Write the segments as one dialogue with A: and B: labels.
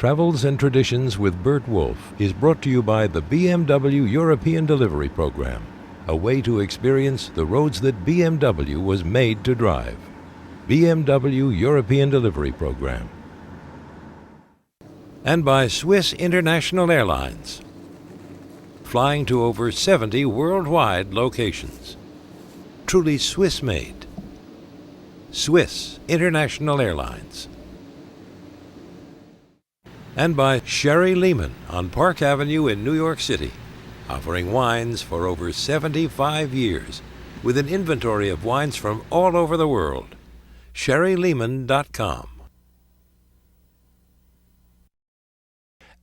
A: Travels and Traditions with Burt Wolf is brought to you by the BMW European Delivery Program, a way to experience the roads that BMW was made to drive. BMW European Delivery Program. And by Swiss International Airlines, flying to over 70 worldwide locations. Truly Swiss-made. Swiss International Airlines. And by Sherry Lehman on Park Avenue in New York City, offering wines for over 75 years, with an inventory of wines from all over the world. SherryLehman.com.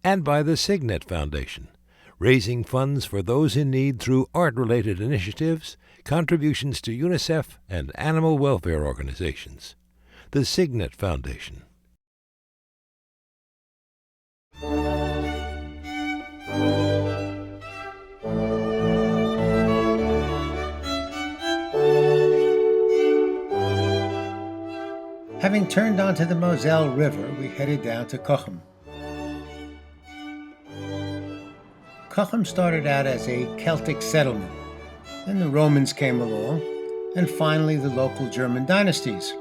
A: And by the Signet Foundation, raising funds for those in need through art-related initiatives, contributions to UNICEF and animal welfare organizations. The Signet Foundation.
B: Having turned onto the Mosel River, we headed down to Cochem. Cochem started out as a Celtic settlement. Then the Romans came along, and finally the local German dynasties.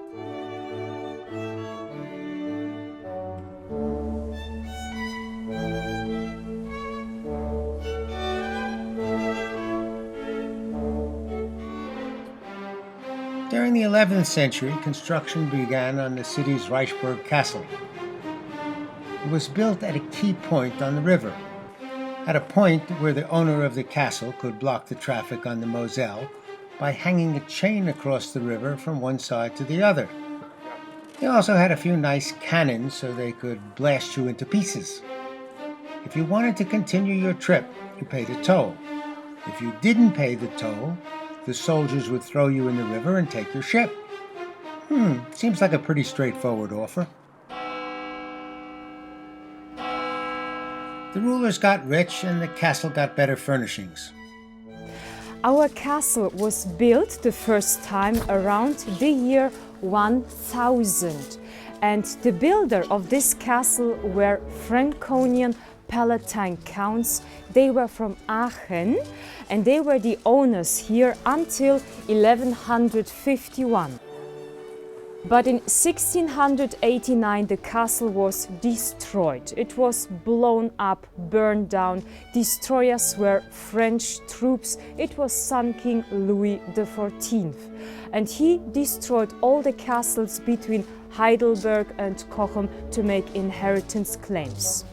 B: During the 11th century, construction began on the city's Reichsburg Castle. It was built at a key point on the river, at a point where the owner of the castle could block the traffic on the Moselle by hanging a chain across the river from one side to the other. They also had a few nice cannons so they could blast you into pieces. If you wanted to continue your trip, you paid a toll. If you didn't pay the toll, the soldiers would throw you in the river and take your ship. Seems like a pretty straightforward offer. The rulers got rich and the castle got better furnishings.
C: Our castle was built the first time around the year 1000, and the builder of this castle were Franconian Palatine counts. They were from Aachen, and they were the owners here until 1151. But in 1689 the castle was destroyed. It was blown up, burned down. Destroyers were French troops. It was Sun King Louis XIV. And he destroyed all the castles between Heidelberg and Cochem to make inheritance claims.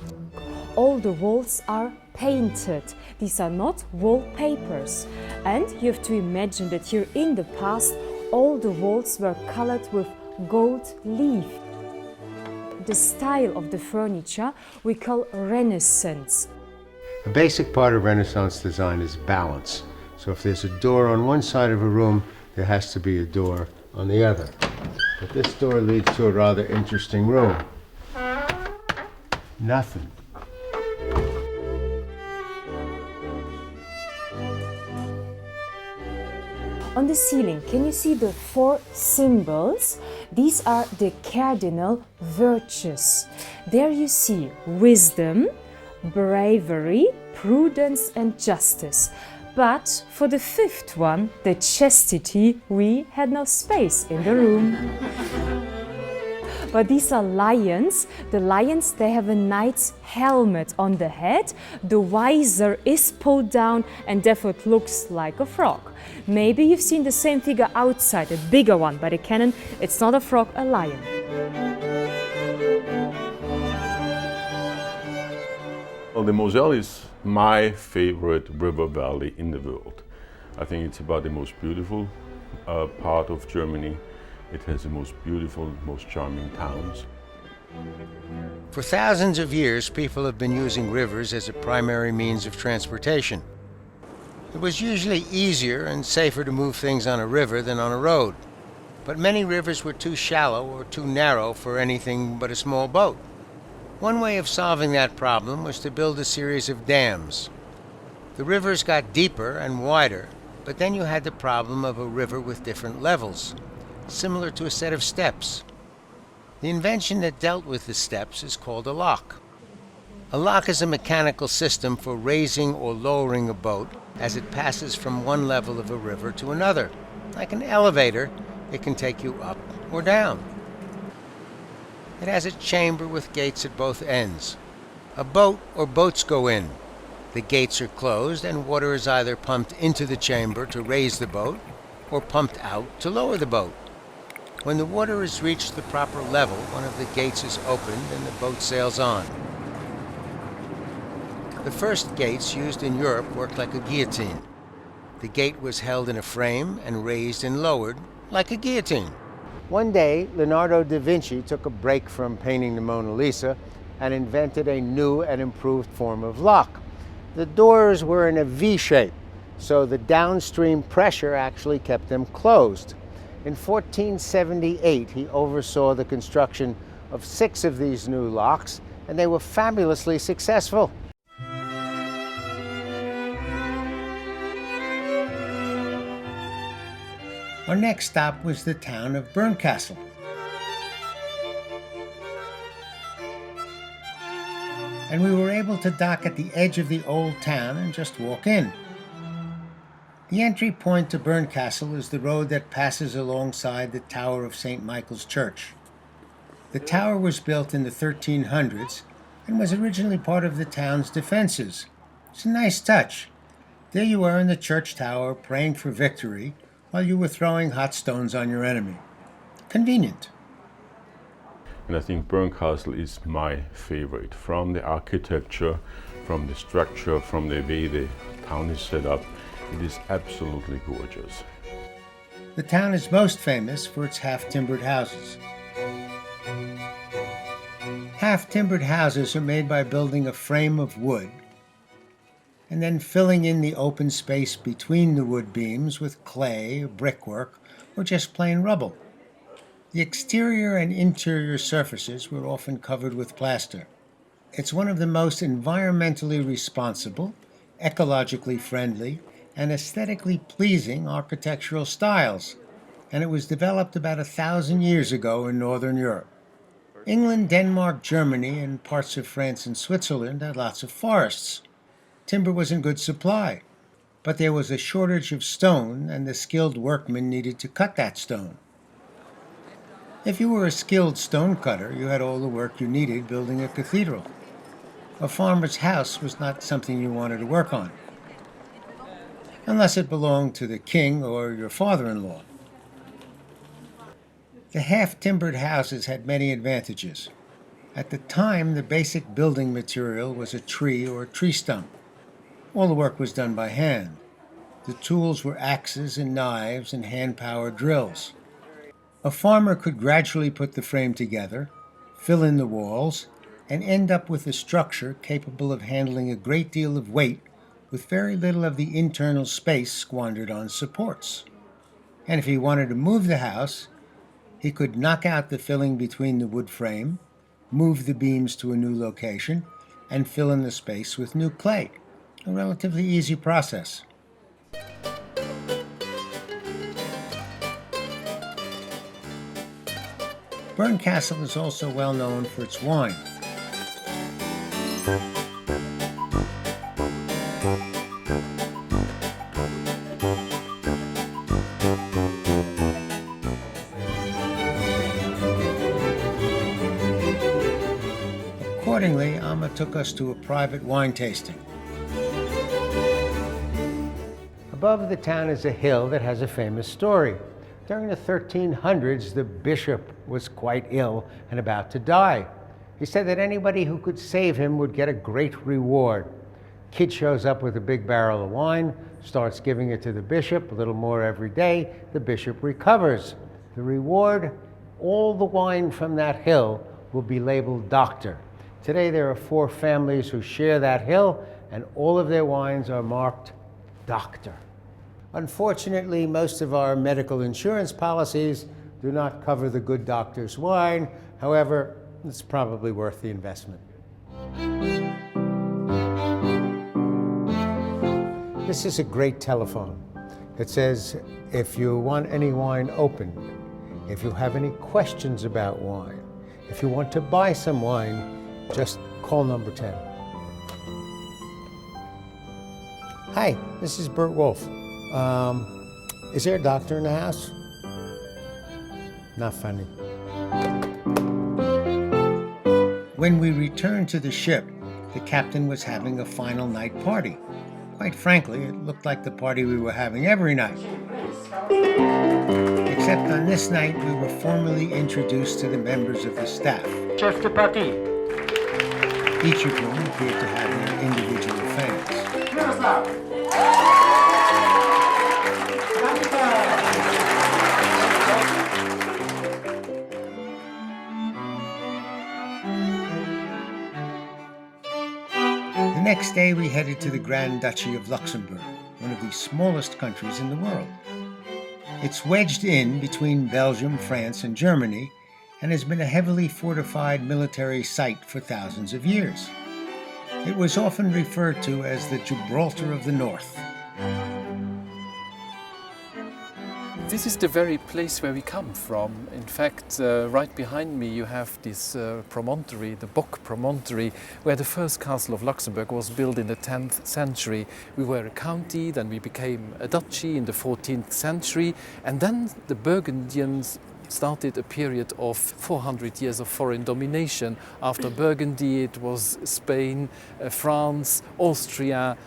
C: All the walls are painted. These are not wallpapers. And you have to imagine that here in the past all the walls were colored with gold leaf. The style of the furniture we call Renaissance.
B: A basic part of Renaissance design is balance. So if there's a door on one side of a room, there has to be a door on the other. But this door leads to a rather interesting room. Nothing.
C: On the ceiling, can you see the 4 symbols? These are the cardinal virtues. There you see wisdom, bravery, prudence and justice. But for the 5th one, the chastity, we had no space in the room. But these are lions. The lions, they have a knight's helmet on the head. The visor is pulled down and therefore it looks like a frog. Maybe you've seen the same figure outside, a bigger one, but a cannon. It's not a frog, a lion.
D: Well, the Moselle is my favorite river valley in the world. I think it's about the most beautiful part of Germany. It has the most beautiful, most charming towns.
B: For thousands of years, people have been using rivers as a primary means of transportation. It was usually easier and safer to move things on a river than on a road. But many rivers were too shallow or too narrow for anything but a small boat. One way of solving that problem was to build a series of dams. The rivers got deeper and wider, but then you had the problem of a river with different levels, similar to a set of steps. The invention that dealt with the steps is called a lock. A lock is a mechanical system for raising or lowering a boat as it passes from one level of a river to another. Like an elevator, it can take you up or down. It has a chamber with gates at both ends. A boat or boats go in. The gates are closed and water is either pumped into the chamber to raise the boat or pumped out to lower the boat. When the water has reached the proper level, one of the gates is opened and the boat sails on. The first gates used in Europe worked like a guillotine. The gate was held in a frame and raised and lowered like a guillotine. One day, Leonardo da Vinci took a break from painting the Mona Lisa and invented a new and improved form of lock. The doors were in a V shape, so the downstream pressure actually kept them closed. In 1478, he oversaw the construction of 6 of these new locks, and they were fabulously successful. Our next stop was the town of Bernkastel. And we were able to dock at the edge of the old town and just walk in. The entry point to Bernkastel is the road that passes alongside the tower of St. Michael's Church. The tower was built in the 1300s and was originally part of the town's defenses. It's a nice touch. There you were in the church tower praying for victory while you were throwing hot stones on your enemy. Convenient.
D: And I think Bernkastel is my favorite. From the architecture, from the structure, from the way the town is set up, it is absolutely gorgeous.
B: The town is most famous for its half-timbered houses. Half-timbered houses are made by building a frame of wood and then filling in the open space between the wood beams with clay, brickwork, or just plain rubble. The exterior and interior surfaces were often covered with plaster. It's one of the most environmentally responsible, ecologically friendly, and aesthetically pleasing architectural styles, and it was developed about 1,000 years ago in Northern Europe. England, Denmark, Germany, and parts of France and Switzerland had lots of forests. Timber was in good supply, but there was a shortage of stone, and the skilled workmen needed to cut that stone. If you were a skilled stone cutter, you had all the work you needed building a cathedral. A farmer's house was not something you wanted to work on, unless it belonged to the king or your father-in-law. The half-timbered houses had many advantages. At the time, the basic building material was a tree or a tree stump. All the work was done by hand. The tools were axes and knives and hand-powered drills. A farmer could gradually put the frame together, fill in the walls, and end up with a structure capable of handling a great deal of weight with very little of the internal space squandered on supports. And if he wanted to move the house, he could knock out the filling between the wood frame, move the beams to a new location, and fill in the space with new clay. A relatively easy process. Bernkastel is also well known for its wine. Accordingly, AMA took us to a private wine tasting. Above the town is a hill that has a famous story. During the 1300s, the bishop was quite ill and about to die. He said that anybody who could save him would get a great reward. Kid shows up with a big barrel of wine, starts giving it to the bishop, a little more every day. The bishop recovers. The reward, all the wine from that hill will be labeled doctor. Today there are 4 families who share that hill, and all of their wines are marked doctor. Unfortunately, most of our medical insurance policies do not cover the good doctor's wine. However, it's probably worth the investment. This is a great telephone. It says, if you want any wine opened, if you have any questions about wine, if you want to buy some wine, just call number 10. Hi, this is Burt Wolf. Is there a doctor in the house? Not funny. When we returned to the ship, the captain was having a final night party. Quite frankly, it looked like the party we were having every night. Except on this night, we were formally introduced to the members of the staff. Chef de partie. Each of whom appeared to have their individual fans. The next day, we headed to the Grand Duchy of Luxembourg, one of the smallest countries in the world. It's wedged in between Belgium, France, and Germany, and has been a heavily fortified military site for thousands of years. It was often referred to as the Gibraltar of the North.
E: This is the very place where we come from. In fact, right behind me you have this promontory, the Bock promontory, where the first castle of Luxembourg was built in the 10th century. We were a county, then we became a duchy in the 14th century, and then the Burgundians started a period of 400 years of foreign domination. After Burgundy, it was Spain, France, Austria,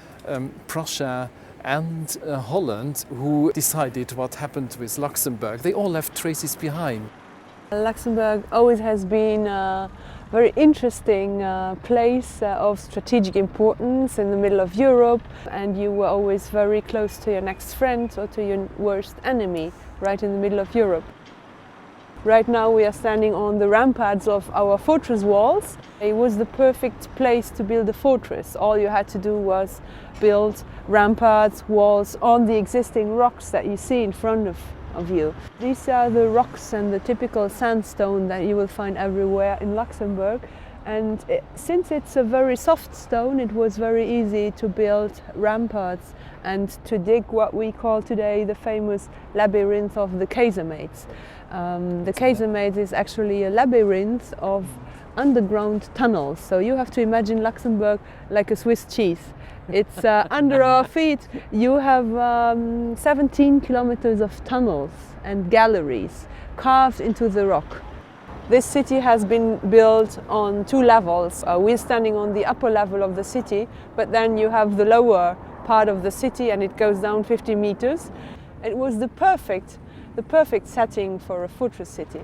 E: Prussia, and Holland, who decided what happened with Luxembourg. They all left traces behind.
F: Luxembourg always has been a very interesting place of strategic importance in the middle of Europe, and you were always very close to your next friend or to your worst enemy, right in the middle of Europe. Right now we are standing on the ramparts of our fortress walls. It was the perfect place to build a fortress. All you had to do was build ramparts, walls on the existing rocks that you see in front of you. These are the rocks and the typical sandstone that you will find everywhere in Luxembourg. And since it's a very soft stone, it was very easy to build ramparts and to dig what we call today the famous labyrinth of the casemates. The casemate is actually a labyrinth of underground tunnels. So you have to imagine Luxembourg like a Swiss cheese. It's under our feet. You have 17 kilometers of tunnels and galleries carved into the rock. This city has been built on two levels. We're standing on the upper level of the city, but then you have the lower part of the city and it goes down 50 meters. It was the perfect setting for a fortress city.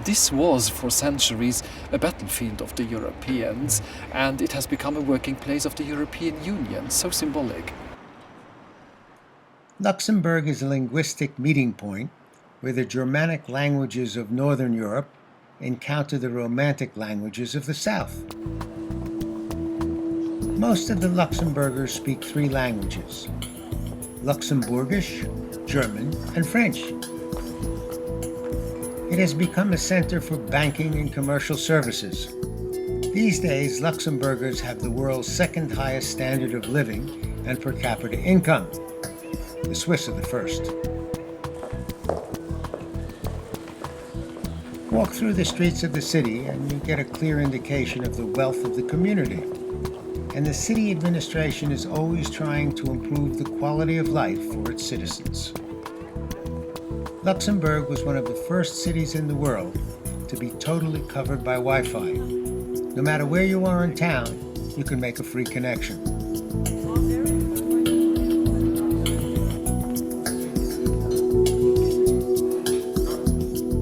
E: This was for centuries a battlefield of the Europeans, and it has become a working place of the European Union, so symbolic.
B: Luxembourg is a linguistic meeting point where the Germanic languages of Northern Europe encounter the Romantic languages of the South. Most of the Luxembourgers speak three languages: Luxembourgish, German, and French. It has become a center for banking and commercial services. These days, Luxembourgers have the world's second highest standard of living and per capita income. The Swiss are the first. Walk through the streets of the city and you get a clear indication of the wealth of the community. And the city administration is always trying to improve the quality of life for its citizens. Luxembourg was one of the first cities in the world to be totally covered by Wi-Fi. No matter where you are in town, you can make a free connection.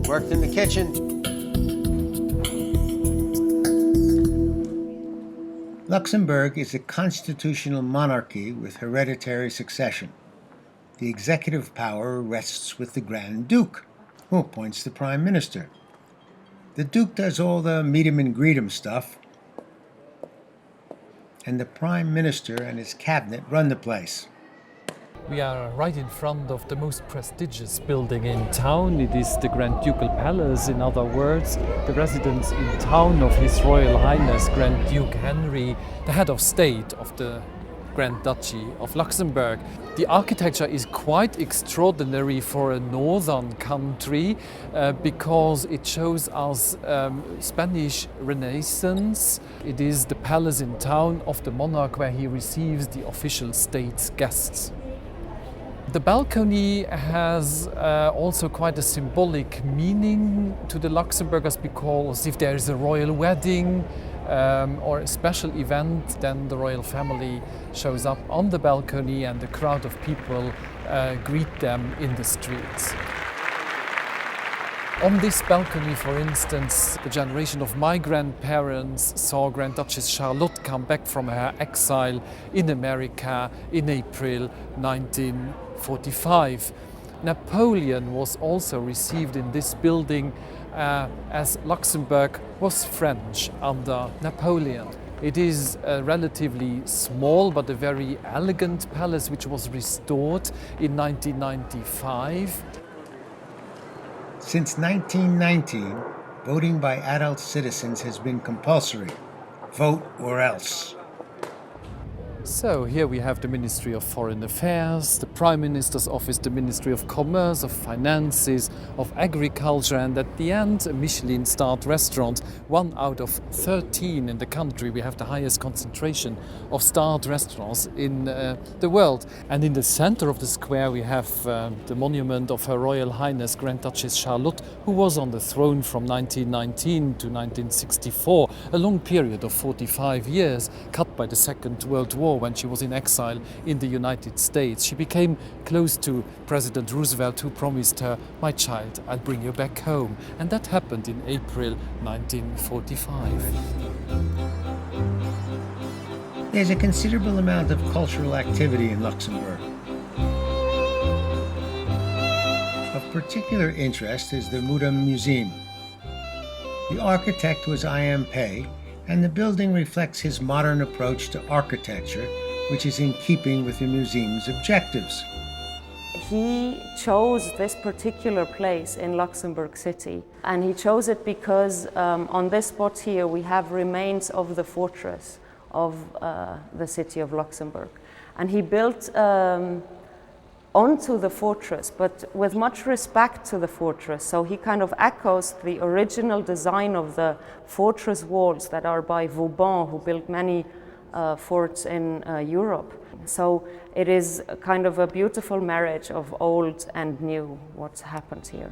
B: Worked in the kitchen. Luxembourg is a constitutional monarchy with hereditary succession. The executive power rests with the Grand Duke, who appoints the Prime Minister. The Duke does all the meet 'em and greet 'em stuff, and the Prime Minister and his cabinet run the place.
E: We are right in front of the most prestigious building in town. It is the Grand Ducal Palace, in other words, the residence in town of His Royal Highness Grand Duke Henry, the head of state of the Grand Duchy of Luxembourg. The architecture is quite extraordinary for a northern country because it shows us Spanish Renaissance. It is the palace in town of the monarch where he receives the official state's guests. The balcony has also quite a symbolic meaning to the Luxembourgers, because if there is a royal wedding or a special event, then the royal family shows up on the balcony and a crowd of people greet them in the streets. On this balcony, for instance, the generation of my grandparents saw Grand Duchess Charlotte come back from her exile in America in April 1945. Napoleon was also received in this building as Luxembourg was French under Napoleon. It is a relatively small but a very elegant palace which was restored in 1995.
B: Since 1919, voting by adult citizens has been compulsory. Vote or else.
E: So here we have the Ministry of Foreign Affairs, the Prime Minister's Office, the Ministry of Commerce, of Finances, of Agriculture, and at the end a Michelin-starred restaurant, 1 out of 13 in the country. We have the highest concentration of starred restaurants in the world. And in the center of the square we have the monument of Her Royal Highness Grand Duchess Charlotte, who was on the throne from 1919 to 1964, a long period of 45 years, cut by the Second World War when she was in exile in the United States. She became close to President Roosevelt, who promised her, "My child, I'll bring you back home." And that happened in April 1945.
B: There's a considerable amount of cultural activity in Luxembourg. Of particular interest is the Muddam Museum. The architect was AMA, and the building reflects his modern approach to architecture, which is in keeping with the museum's objectives.
G: He chose this particular place in Luxembourg City, and he chose it because on this spot here we have remains of the fortress of the city of Luxembourg. And he built onto the fortress, but with much respect to the fortress. So he kind of echoes the original design of the fortress walls that are by Vauban, who built many forts in Europe. So it is kind of a beautiful marriage of old and new, what's happened here.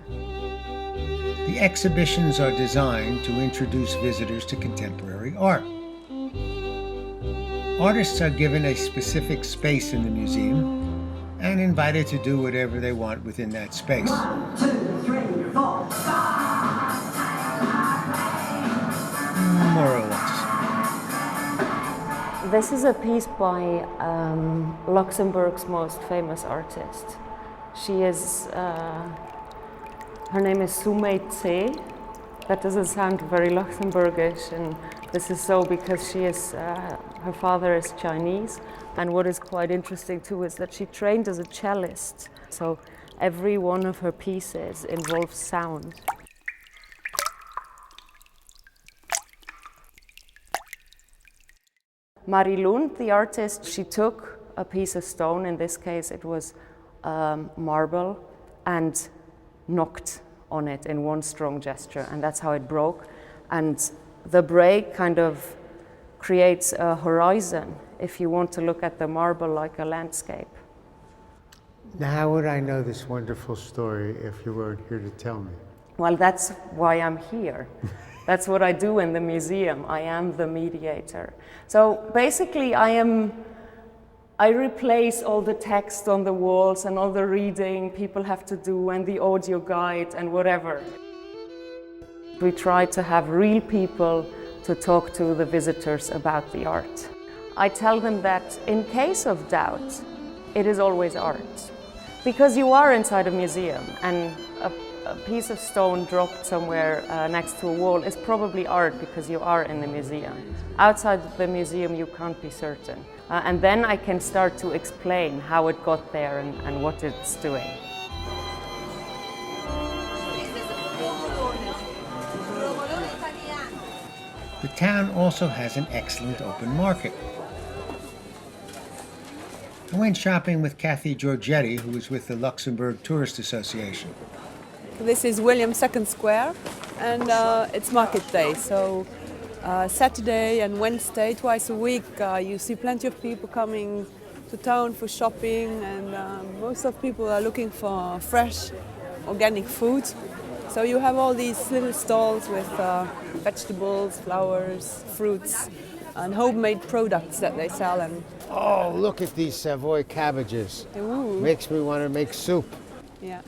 B: The exhibitions are designed to introduce visitors to contemporary art. Artists are given a specific space in the museum and invited to do whatever they want within that space.
H: 1, 2, 3, 4.
B: More or less.
G: This is a piece by Luxembourg's most famous artist. She is, her name is Soumei Tse. That doesn't sound very Luxembourgish, and this is so because she is, her father is Chinese. And what is quite interesting too is that she trained as a cellist. So every one of her pieces involves sound. Marie Lund, the artist, she took a piece of stone, in this case it was marble, and knocked on it in one strong gesture, and that's how it broke. And the break kind of creates a horizon if you want to look at the marble like a landscape.
I: Now, how would I know this wonderful story if you weren't here to tell me?
G: Well, that's why I'm here. That's what I do in the museum. I am the mediator. So basically I replace all the text on the walls and all the reading people have to do and the audio guide and whatever. We try to have real people to talk to the visitors about the art. I tell them that in case of doubt, it is always art. Because you are inside a museum, and a piece of stone dropped somewhere next to a wall is probably art because you are in the museum. Outside the museum you can't be certain. And then I can start to explain how it got there and what it's doing.
B: The town also has an excellent open market. I went shopping with Kathy Giorgetti, who was with the Luxembourg Tourist Association.
F: This is William II Square, and it's market day. So Saturday and Wednesday, twice a week, you see plenty of people coming to town for shopping, and most of people are looking for fresh, organic food. So you have all these little stalls with vegetables, flowers, fruits, and homemade products that they sell. And
I: Oh, look at these Savoy cabbages.
F: ooh,
I: Makes me want to make soup.
F: yeah.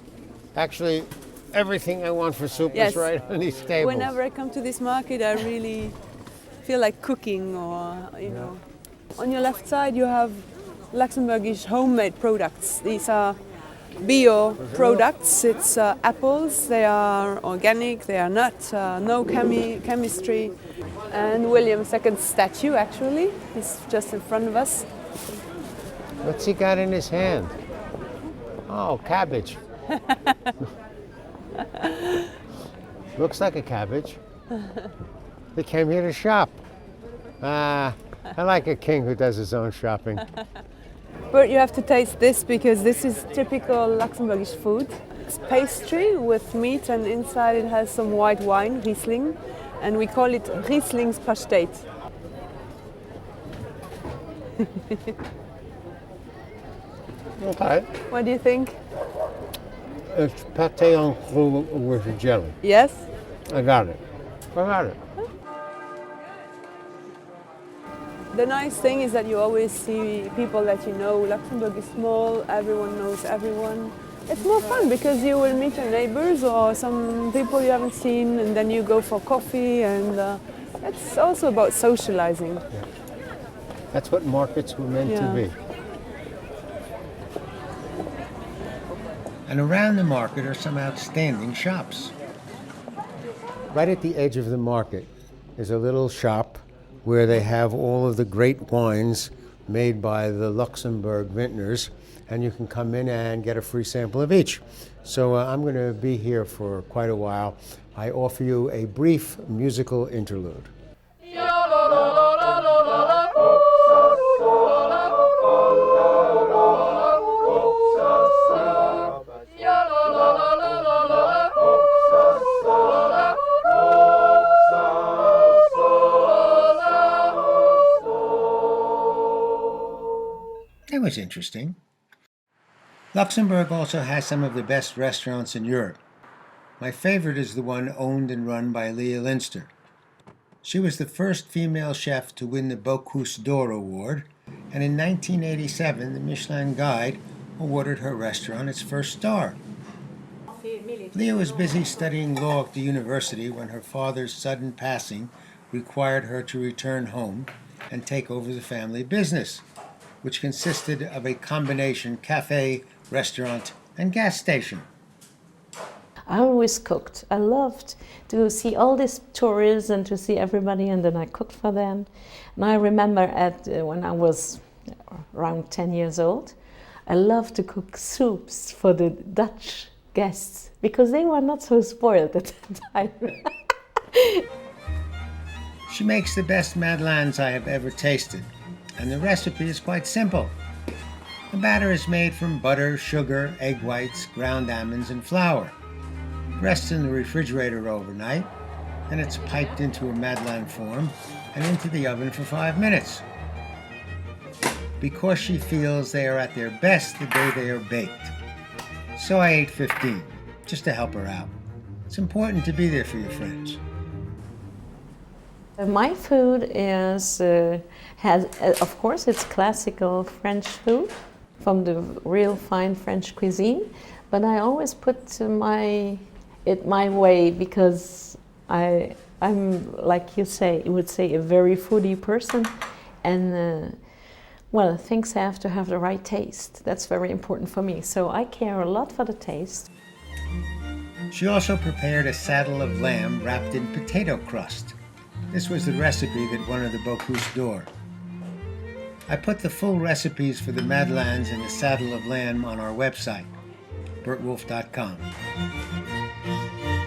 I: Actually, everything I want for soup
F: Yes.
I: is right on these tables.
F: Whenever I come to this market, I really feel like cooking, or you know. On your left side, you have Luxembourgish homemade products. These are bio products. It's apples. They are organic. They are not no chemistry. And William II's statue, actually, is just in front of us.
I: What's he got in his hand? Oh, cabbage. Looks like a cabbage. They came here to shop. I like a king who does his own shopping.
F: But you have to taste this because this is typical Luxembourgish food. It's pastry with meat, and inside it has some white wine, Riesling, and we call it Rieslingspastete.
I: Okay.
F: What do you think?
I: It's pate en croûte with a jelly.
F: Yes?
I: I got it. I got it.
F: The nice thing is that you always see people that you know. Luxembourg is small, everyone knows everyone. It's more fun because you will meet your neighbors or some people you haven't seen, and then you go for coffee, and it's also about socializing.
I: Yeah. That's what markets were meant to be.
B: And around the market are some outstanding shops.
I: Right at the edge of the market is a little shop where they have all of the great wines made by the Luxembourg vintners, and you can come in and get a free sample of each. So I'm going to be here for quite a while. I offer you a brief musical interlude.
B: That was interesting. Luxembourg also has some of the best restaurants in Europe. My favorite is the one owned and run by Leah Linster. She was the first female chef to win the Bocuse d'Or award, and in 1987 the Michelin Guide awarded her restaurant its first star. Leah was busy studying law at the university when her father's sudden passing required her to return home and take over the family business, which consisted of a combination cafe, restaurant, and gas station.
J: I always cooked. I loved to see all these tourists and to see everybody, and then I cooked for them. And I remember when I was around 10 years old, I loved to cook soups for the Dutch guests because they were not so spoiled at the time.
B: She makes the best madeleines I have ever tasted, and the recipe is quite simple. The batter is made from butter, sugar, egg whites, ground almonds, and flour. It rests in the refrigerator overnight, then it's piped into a madeleine form and into the oven for 5 minutes. Because she feels they are at their best the day they are baked. So I ate 15, just to help her out. It's important to be there for your friends.
J: My food is, of course, it's classical French food from the real fine French cuisine, but I always put it my way because I'm, like you would say, a very foodie person, and well, things have to have the right taste. That's very important for me, so I care a lot for the taste.
B: She also prepared a saddle of lamb wrapped in potato crust. This was the recipe that won her the Bocuse d'Or. I put the full recipes for the madeleines and the saddle of lamb on our website, burtwolf.com.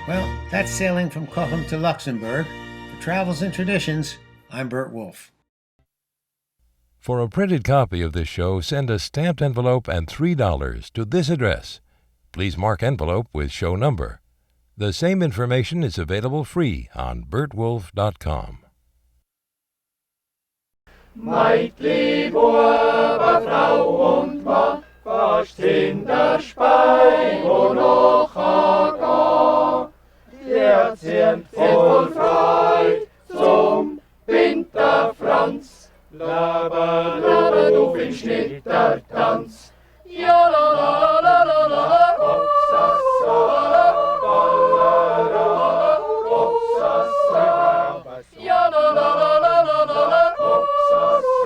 B: Well, that's sailing from Cochem to Luxembourg. For Travels and Traditions, I'm Burt Wolf.
A: For a printed copy of this show, send a stamped envelope and $3 to this address. Please mark envelope with show number. The same information is available free on burtwolf.com.
K: Meitli, Buber, Frau und Mann, fast in der Spein, wo noch aga. Die erzählt voll Freude zum Winter Franz. Lebe, du findest nicht der Tanz. Ja, la, la, la, la, la, la, hopsasa, ballera, hopsasa, ja, la, la, la, la, la, la, la, hopsasa,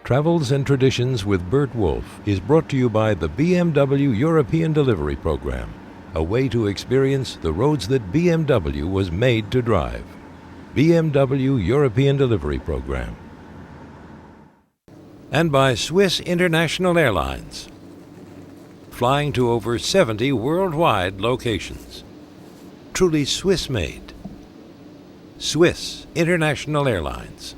A: Travels and Traditions with Burt Wolf is brought to you by the BMW European Delivery Program, a way to experience the roads that BMW was made to drive. BMW European Delivery Program. And by Swiss International Airlines, flying to over 70 worldwide locations. Truly Swiss-made. Swiss International Airlines.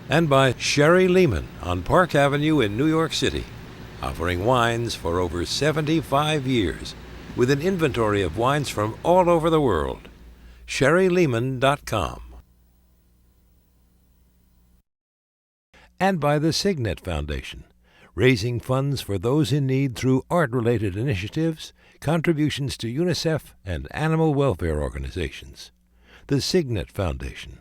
A: And by Sherry Lehman on Park Avenue in New York City, offering wines for over 75 years, with an inventory of wines from all over the world. SherryLehman.com. And by the Signet Foundation, raising funds for those in need through art-related initiatives, contributions to UNICEF and animal welfare organizations. The Signet Foundation.